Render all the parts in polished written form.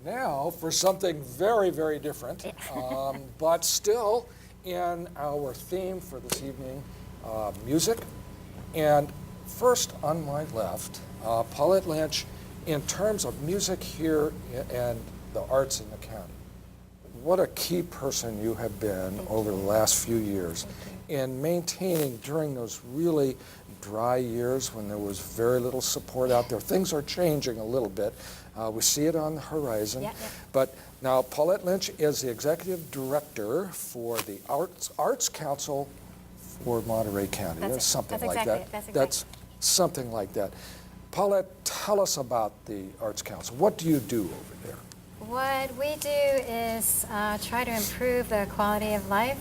now for something very, very different, but still in our theme for this evening, music. And first on my left, Paulette Lynch, in terms of music here and the arts in the county, what a key person you have been over the last few years in maintaining during those really dry years when there was very little support out there. Things are changing a little bit. We see it on the horizon. But now Paulette Lynch is the executive director for the Arts Council for Monterey County. That's something like that. That's something like that. Paulette, tell us about the Arts Council. What do you do over there? What we do is try to improve the quality of life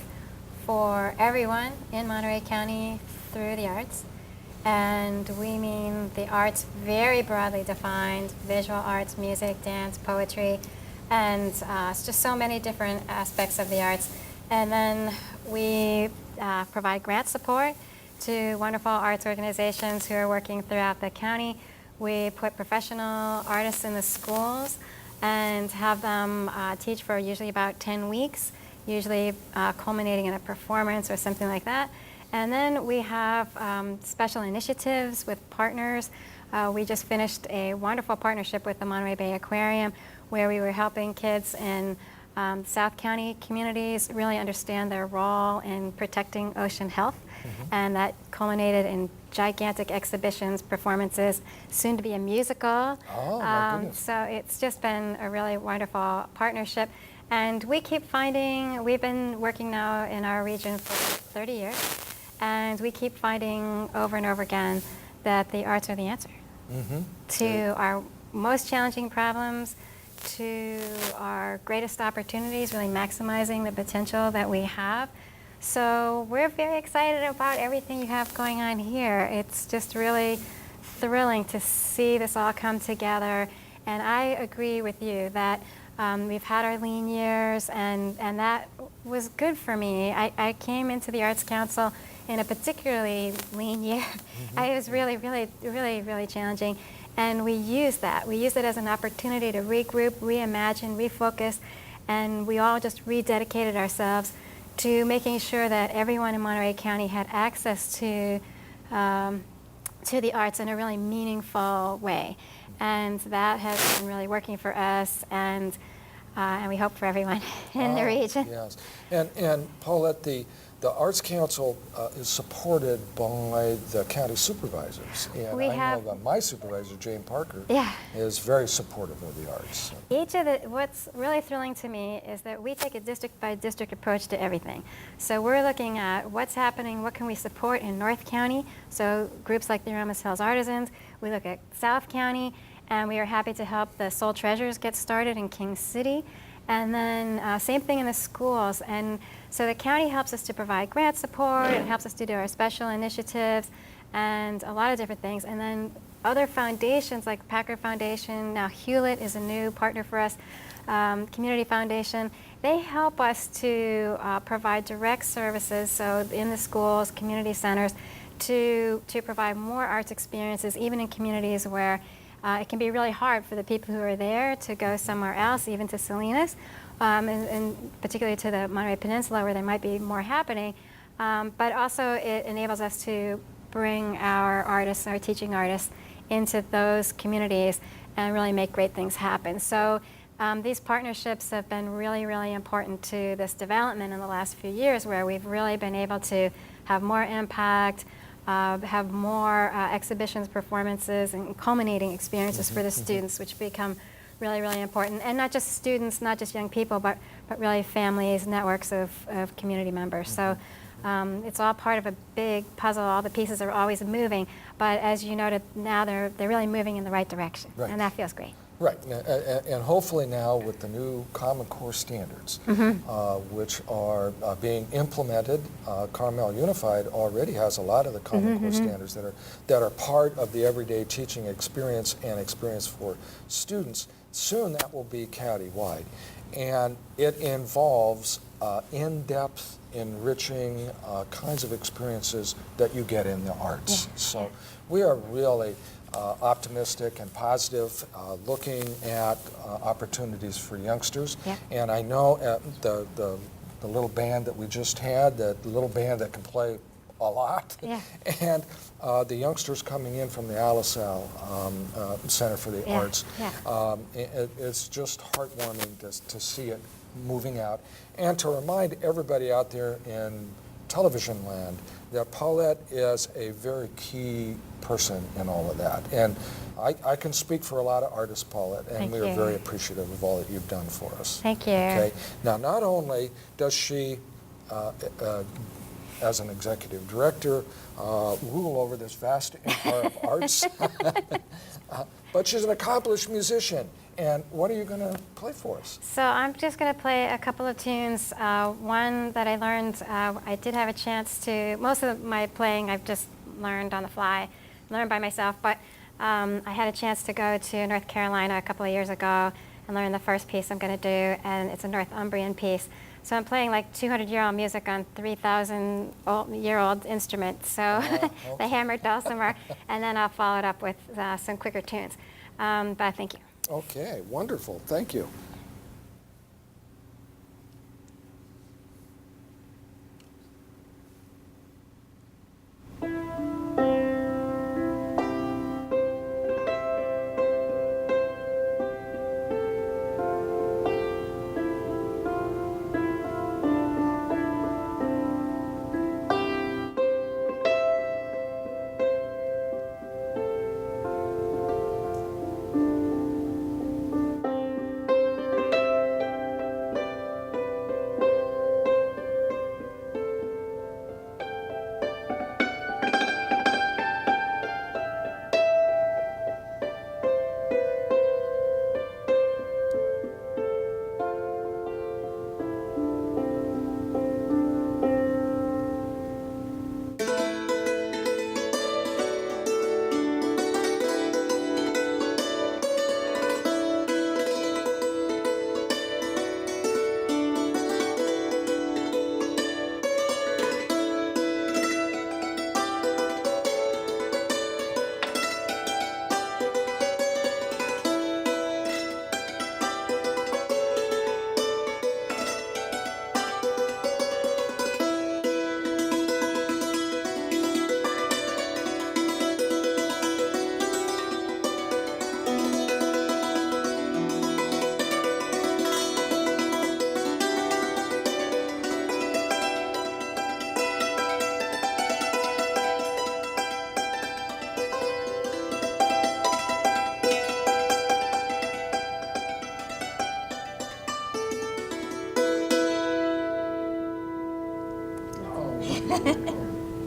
for everyone in Monterey County through the arts. And we mean the arts very broadly defined: visual arts, music, dance, poetry, and it's just so many different aspects of the arts. And then we provide grant support to wonderful arts organizations who are working throughout the county. We put professional artists in the schools and have them teach for usually about 10 weeks, usually culminating in a performance or something like that. And then we have special initiatives with partners. We just finished a wonderful partnership with the Monterey Bay Aquarium, where we were helping kids in South County communities really understand their role in protecting ocean health. And that culminated in gigantic exhibitions, performances, soon to be a musical. Oh, my goodness. So it's just been a really wonderful partnership. And we keep finding, we've been working now in our region for 30 years, and we keep finding over and over again that the arts are the answer to our most challenging problems, to our greatest opportunities, really maximizing the potential that we have. So we're very excited about everything you have going on here. It's just really thrilling to see this all come together. And I agree with you that we've had our lean years, and that was good for me. I came into the Arts Council in a particularly lean year. It was really challenging. And we used that. We used it as an opportunity to regroup, reimagine, refocus, and we all just rededicated ourselves to making sure that everyone in Monterey County had access to the arts in a really meaningful way. And that has been really working for us, and we hope for everyone in the region. Yes, and Paulette, the Arts Council is supported by the county supervisors, and I know that my supervisor, Jane Parker, is very supportive of the arts. What's really thrilling to me is that we take a district-by-district approach to everything. So we're looking at what's happening, what can we support in North County, so groups like the Aramis Hills Artisans. We look at South County, and we are happy to help the Soul Treasures get started in King City. And then same thing in the schools. And so the county helps us to provide grant support, it helps us to do our special initiatives and a lot of different things. And then other foundations like Packard Foundation, now Hewlett is a new partner for us, Community Foundation, they help us to provide direct services, so in the schools, community centers, to provide more arts experiences, even in communities where it can be really hard for the people who are there to go somewhere else, even to Salinas, and particularly to the Monterey Peninsula where there might be more happening. But also it enables us to bring our artists, our teaching artists, into those communities and really make great things happen. So these partnerships have been really important to this development in the last few years, where we've really been able to have more impact, have more exhibitions, performances, and culminating experiences for the students, which become really important. And not just students, not just young people, but really families, networks of community members. So it's all part of a big puzzle. All the pieces are always moving, but as you noted, now they're really moving in the right direction, and that feels great. Right, and hopefully now with the new Common Core standards, which are being implemented, Carmel Unified already has a lot of the Common Core standards that are part of the everyday teaching experience and experience for students. Soon that will be county-wide, and it involves in-depth, enriching kinds of experiences that you get in the arts. So we are really optimistic and positive, looking at opportunities for youngsters. Yeah. And I know the little band that we just had, the little band that can play a lot, Yeah. and the youngsters coming in from the Alisal Center for the Yeah, Arts. yeah. It's just heartwarming to see it moving out, and to remind everybody out there in television land that Paulette is a very key person in all of that. And I can speak for a lot of artists, Paulette, and Thank we are you. very appreciative of all that you've done for us. Thank you. Okay. Now, not only does she, as an executive director, rule over this vast empire of arts, but she's an accomplished musician. And what are you going to play for us? So I'm just going to play a couple of tunes. One that I learned, I did have a chance to, most of my playing I've just learned on the fly, learned by myself, but I had a chance to go to North Carolina a couple of years ago and learn the first piece I'm going to do, and it's a Northumbrian piece. So I'm playing like 200-year-old music on 3,000-year-old instruments, so the hammered dulcimer, and then I'll follow it up with some quicker tunes. But thank you. Okay, wonderful. Thank you.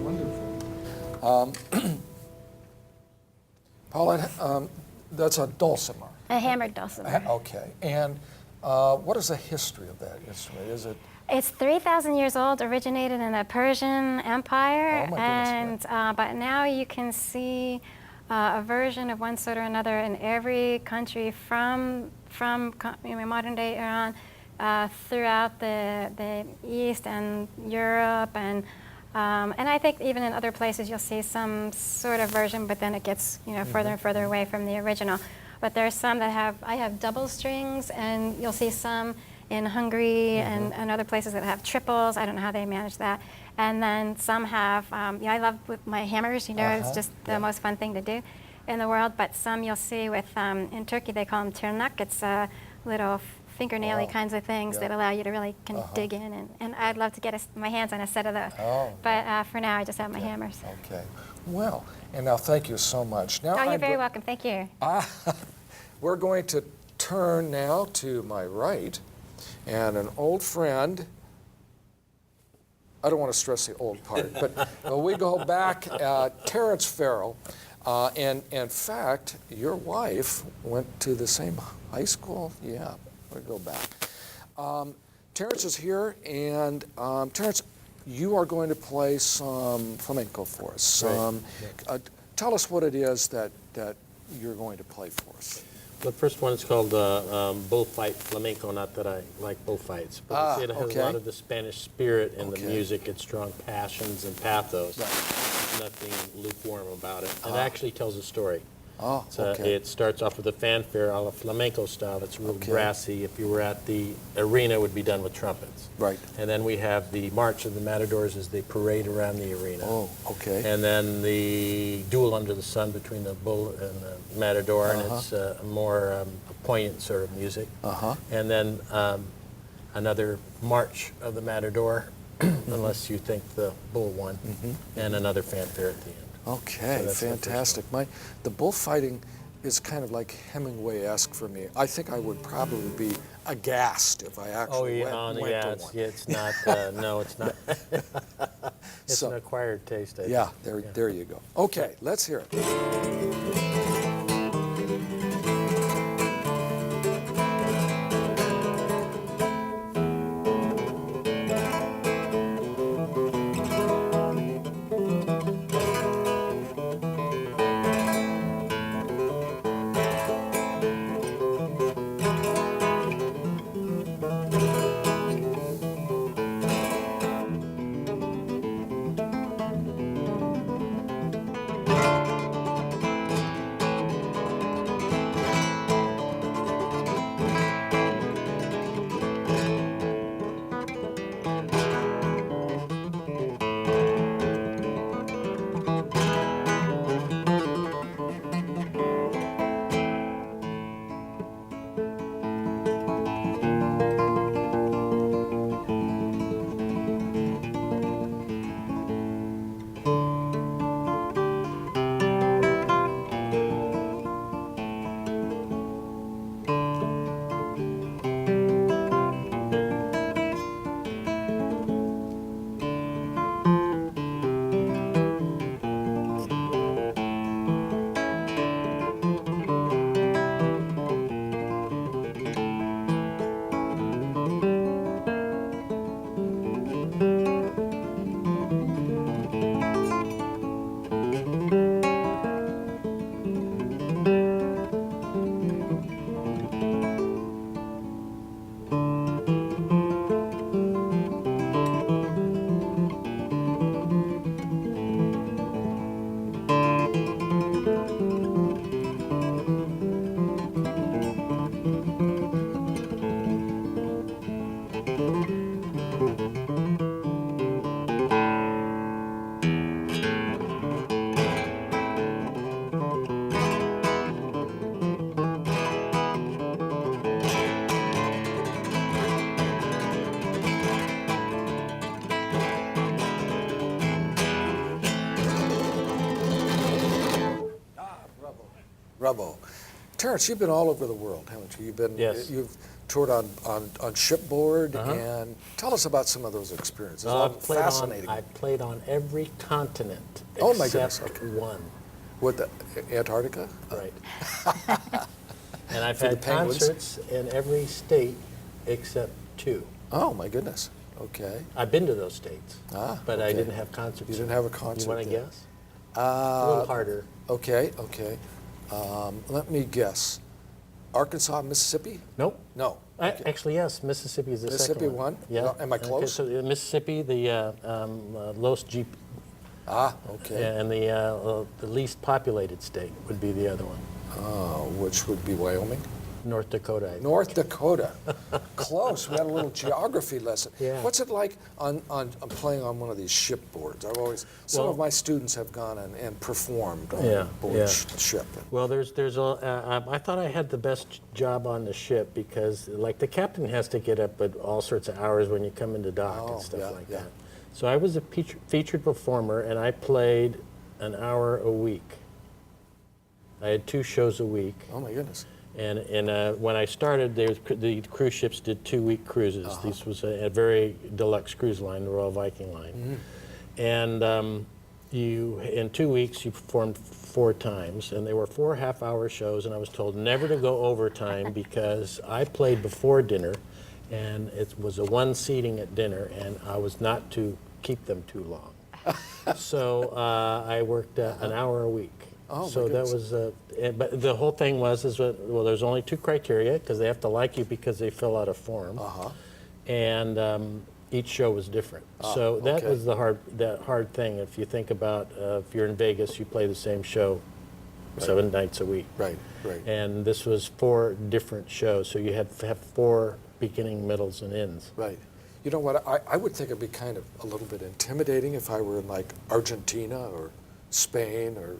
Wonderful. Paulette, that's a dulcimer. A hammered dulcimer. Okay. And what is the history of that instrument? Is it? It's 3,000 years old, originated in the Persian Empire, Oh, my goodness, but now you can see a version of one sort or another in every country from modern day Iran throughout the East and Europe, and I think even in other places you'll see some sort of version, but then it gets further and further away from the original. But there's some that I have double strings, and you'll see some in Hungary and other places that have triples. I don't know how they manage that. And then some have, I love with my hammers, it's just the most fun thing to do in the world. But some you'll see with, in Turkey they call them tırnak. It's little fingernail-y kinds of things that allow you to really dig in. And I'd love to get my hands on a set of those. But for now I just have my hammers. Okay. Well, and now thank you so much. Now you're very welcome. Thank you. We're going to turn now to my right, and an old friend. I don't want to stress the old part, but we go back, Terrance Farrell, and in fact, your wife went to the same high school. Yeah, we go back. Terrance is here, and Terrance, you are going to play some flamenco for us. Tell us what it is that you're going to play for us. The first one is called Bullfight Flamenco, not that I like bullfights, but it has a lot of the Spanish spirit in the music. It's strong passions and pathos. Nothing lukewarm about it. It actually tells a story. Oh, okay. It starts off with a fanfare a la flamenco style. It's real Okay. brassy. If you were at the arena, it would be done with trumpets. Right. And then we have the March of the Matadors as they parade around the arena. Oh, okay. And then the duel under the sun between the bull and the matador, and it's more poignant sort of music. And then another March of the Matador, unless you think the bull won, and another fanfare at the end. Okay, So that's the first fantastic. The bullfighting is kind of like Hemingway-esque for me. I think I would probably be aghast if I actually went to one. Yeah, it's not, no, it's not. It's an acquired taste, I think. Yeah, there you go. Okay, let's hear it. Rubbo. Terrance, you've been all over the world, haven't you? Yes. You've toured on shipboard, and tell us about some of those experiences. Fascinating. I played on every continent Oh, my goodness, except okay. one. What, the Antarctica? Right. And I've For the had Penguins? concerts in every state except 2. Oh, my goodness. Okay. I've been to those states, but I okay. didn't have concerts. You didn't have a concert You want to there. guess? A little harder. Okay. Let me guess. Arkansas, Mississippi? Nope. No. Actually, yes. Mississippi is the Mississippi second one. won? Yeah. No, am I close? Okay, so Mississippi, the Los Jeep, Okay. and the least populated state would be the other one. Which would be Wyoming? North Dakota. I think. North Dakota. Close. We had a little geography lesson. Yeah. What's it like on playing on one of these shipboards? Some of my students have gone and performed on board ship. Well, I thought I had the best job on the ship because, like, the captain has to get up at all sorts of hours when you come into dock and stuff like that. So I was a featured performer, and I played an hour a week. I had 2 shows a week. Oh my goodness. And when I started, the cruise ships did 2-week cruises. This was a very deluxe cruise line, the Royal Viking Line. And in 2 weeks, you performed 4 times, and they were 4 half-hour shows, and I was told never to go overtime because I played before dinner, and it was a 1 seating at dinner, and I was not to keep them too long. So I worked an hour a week. Oh, so that was, but the whole thing was, well, there's only 2 criteria, because they have to like you because they fill out a form. And each show was different. So that was the hard thing. If you think about, if you're in Vegas, you play the same show 7 nights a week. Right, right. And this was 4 different shows, so you had to have 4 beginning, middles, and ends. Right. You know what, I would think it'd be kind of a little bit intimidating if I were in like Argentina or Spain, or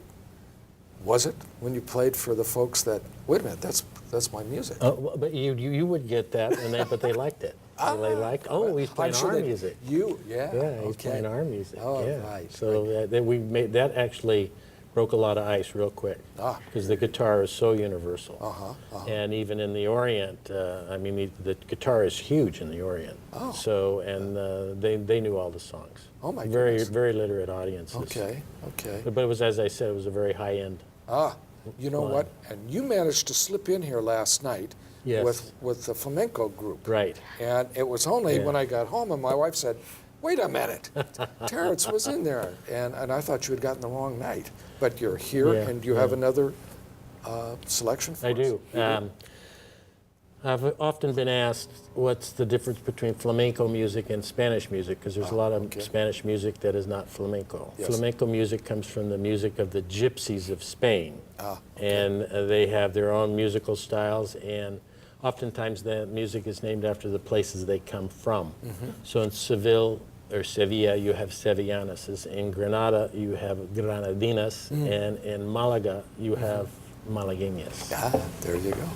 was it when you played for the folks that, wait a minute, that's my music. But you would get that, but they liked it. They liked, he's playing I'm sure our they- music. Yeah, Yeah, he's okay. playing our music. Oh, yeah. right, So we made that actually broke a lot of ice real quick because the guitar is so universal. And even in the Orient, I mean, the guitar is huge in the Orient. Oh. So they knew all the songs. Oh, my very goodness. very literate audiences. Okay, okay. But it was, as I said, it was a very high end. You know what, and you managed to slip in here last night Yes. with the flamenco group. Right. And it was only Yeah. when I got home and my wife said, wait a minute, Terrance was in there. And I thought you had gotten the wrong night. But you're here, Yeah, and you have another selection for I us? do. You do? I've often been asked what's the difference between flamenco music and Spanish music, because there's a lot of Spanish music that is not flamenco. Yes. Flamenco music comes from the music of the gypsies of Spain. Okay. And they have their own musical styles, and oftentimes that music is named after the places they come from. So in Seville or Sevilla, you have Sevillanas. In Granada, you have Granadinas, and in Malaga, you have Malagueñas. There you go.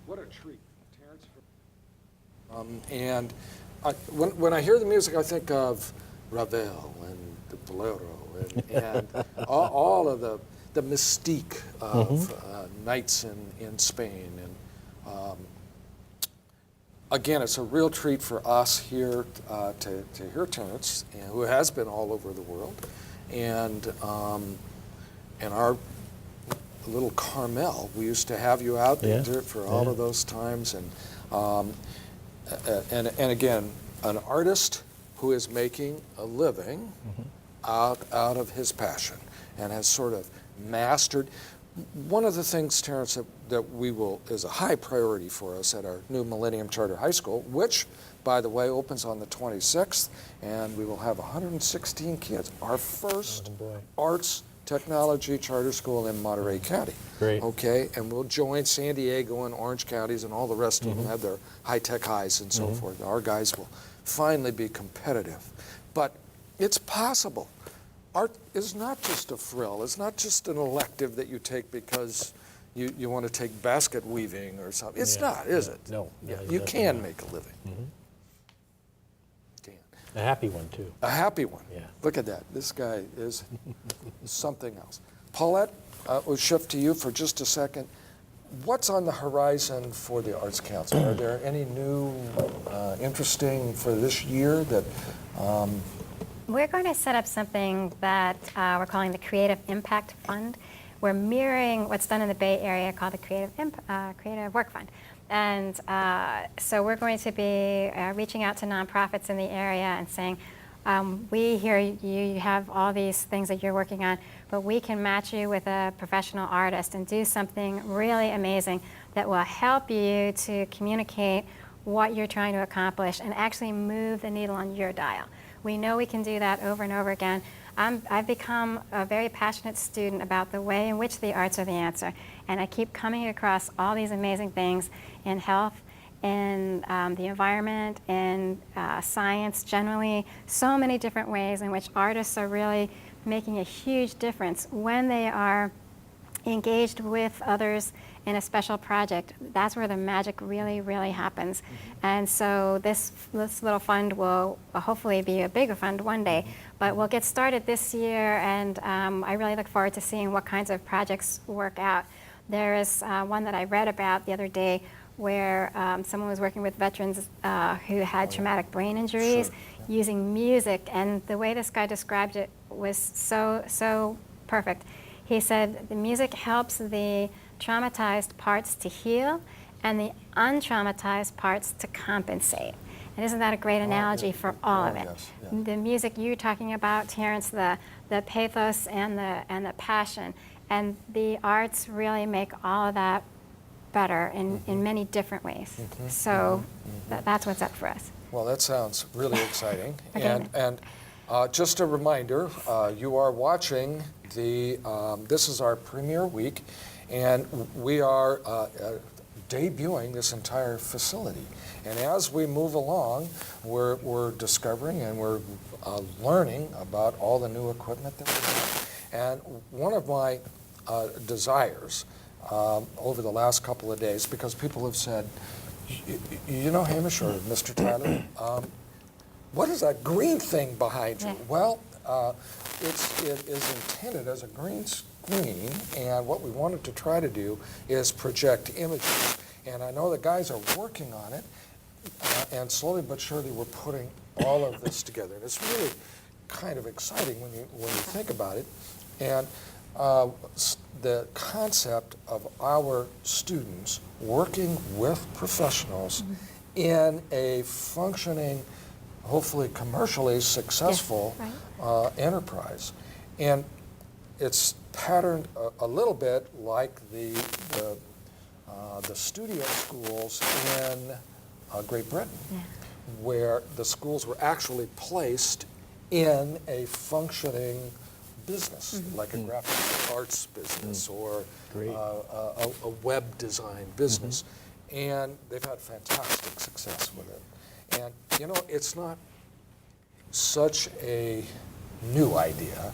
What a treat, Terrance. And when I hear the music, I think of Ravel and the Bolero and all of the mystique of nights in Spain. And again, it's a real treat for us here to hear Terrance, who has been all over the world, and our little Carmel. We used to have you out there for all of those times, and again, an artist who is making a living out of his passion and has sort of mastered. One of the things, Terrance, that is a high priority for us at our new Millennium Charter High School, which, by the way, opens on the 26th, and we will have 116 kids. Our first arts technology charter school in Monterey County. Great. Okay, and we'll join San Diego and Orange counties, and all the rest of them have their high-tech highs and so forth. Our guys will finally be competitive. But it's possible. Art is not just a frill. It's not just an elective that you take because you want to take basket weaving or something. It's not, is it? No. You can make a living. Can. A happy one, too. A happy one. Yeah. Look at that. This guy is something else. Paulette, we'll shift to you for just a second. What's on the horizon for the Arts Council? Are there any new, interesting for this year that... We're going to set up something that we're calling the Creative Impact Fund. We're mirroring what's done in the Bay Area called the Creative Work Fund. And so we're going to be reaching out to nonprofits in the area and saying, we hear you have all these things that you're working on, but we can match you with a professional artist and do something really amazing that will help you to communicate what you're trying to accomplish and actually move the needle on your dial. We know we can do that over and over again. I've become a very passionate student about the way in which the arts are the answer, and I keep coming across all these amazing things in health, in the environment, in science generally, so many different ways in which artists are really making a huge difference when they are engaged with others in a special project. That's where the magic really, really happens. And so this little fund will hopefully be a bigger fund one day, but we'll get started this year, and I really look forward to seeing what kinds of projects work out. There is one that I read about the other day where someone was working with veterans who had traumatic brain injuries using music, and the way this guy described it was so perfect. He said the music helps the traumatized parts to heal and the untraumatized parts to compensate. And isn't that a great analogy for all of it? Yes, The music you're talking about, Terrance, the pathos and the passion, and the arts really make all of that better in many different ways. So that's what's up for us. Well, that sounds really exciting. Okay. And just a reminder, you are watching this is our premiere week, and we are debuting this entire facility. And as we move along, we're discovering and we're learning about all the new equipment that we have. And one of my desires over the last couple of days, because people have said, you know, Hamish or Mr. Tyler, what is that green thing behind you? Yeah. Well, it is intended as a green screen, and what we wanted to try to do is project images. And I know the guys are working on it, and slowly but surely we're putting all of this together. And it's really kind of exciting when you think about it. And the concept of our students working with professionals in a functioning, hopefully commercially successful enterprise. And it's patterned a little bit like the studio schools in Great Britain, where the schools were actually placed in a functioning business, like a graphic arts business or a web design business. And they've had fantastic success with it. And, you know, it's not such a new idea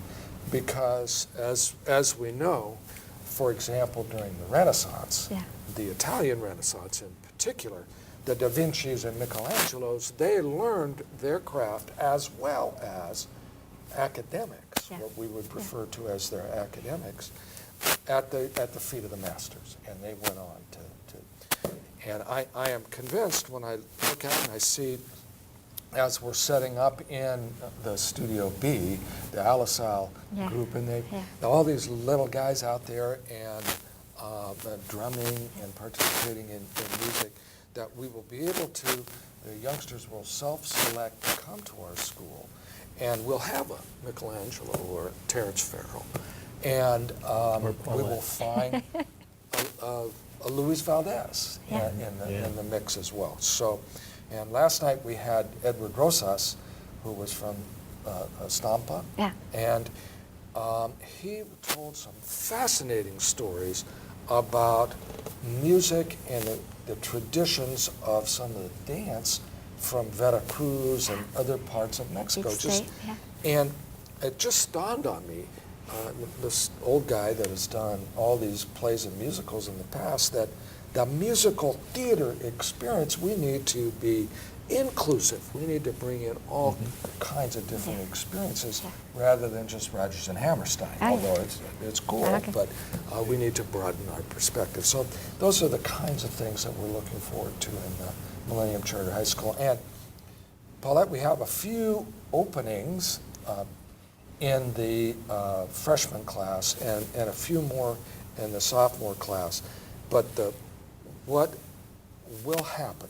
because, as we know, for example, during the Renaissance, the Italian Renaissance in particular, the Da Vinci's and Michelangelo's, they learned their craft as well as academics, what we would refer to as their academics, at the feet of the masters, and they went on to And I am convinced when I look out and I see, as we're setting up in the Studio B, the Alisal Yeah. group, and they, Yeah. all these little guys out there and drumming and participating in music, that we will be able to, the youngsters will self-select to come to our school, and we'll have a Michelangelo or Terrance Farrell, and we Paulette. will find a Luis Valdez Yeah. in the mix as well. So, and last night we had Edward Rosas, who was from Stampa, Yeah. and he told some fascinating stories about music and the traditions of some of the dance from Veracruz and other parts of Mexico. Each state, yeah. And it just dawned on me, this old guy that has done all these plays and musicals in the past, that the musical theater experience, we need to be inclusive. We need to bring in all kinds of different experiences rather than just Rodgers and Hammerstein, Oh, yeah. although it's cool, Okay. but we need to broaden our perspective. So those are the kinds of things that we're looking forward to in the Millennium Charter High School. And Paulette, we have a few openings in the freshman class and a few more in the sophomore class. But what will happen,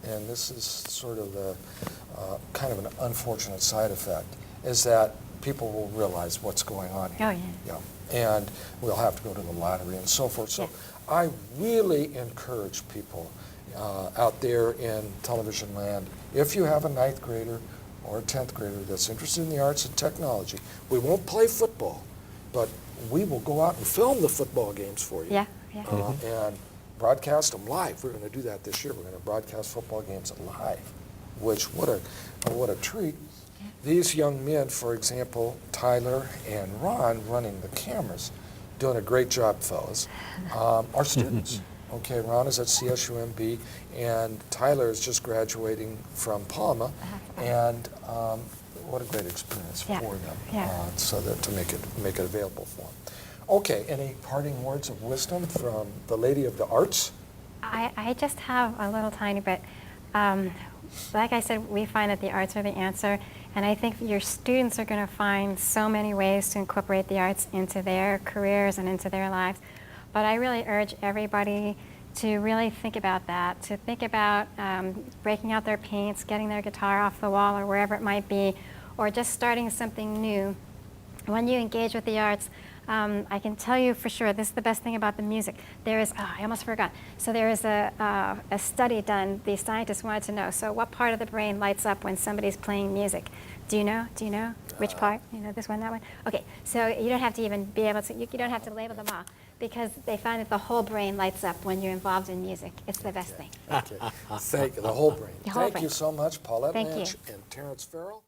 and this is sort of the kind of an unfortunate side effect, is that people will realize what's going on here. Oh, yeah. Yeah. And we'll have to go to the lottery and so forth. So I really encourage people out there in television land, if you have a 9th grader or a 10th grader that's interested in the arts and technology, we won't play football, but we will go out and film the football games for you. Yeah, yeah. And broadcast them live. We're going to do that this year. We're going to broadcast football games live, which what a treat. These young men, for example, Tyler and Ron, running the cameras, doing a great job, fellas, are students. Okay, Ron is at CSUMB, and Tyler is just graduating from Palma, and what a great experience Yeah. for them, Yeah. so that to make it available for them. Okay, any parting words of wisdom from the Lady of the Arts? I just have a little tiny bit. Like I said, we find that the arts are the answer, and I think your students are going to find so many ways to incorporate the arts into their careers and into their lives. But I really urge everybody to really think about that, to think about breaking out their paints, getting their guitar off the wall or wherever it might be, or just starting something new. When you engage with the arts, I can tell you for sure, this is the best thing about the music. There is, I almost forgot. So there is a study done, the scientists wanted to know, so what part of the brain lights up when somebody's playing music? Do you know? Do you know? Which part? You know, this one, that one? Okay, so you don't have to even be able to, you don't have to label them all, because they find that the whole brain lights up when you're involved in music. It's the best thing. Okay. Thank you, the whole brain. The whole Thank brain. you so much, Paulette Thank Lynch you. and Terrance Farrell.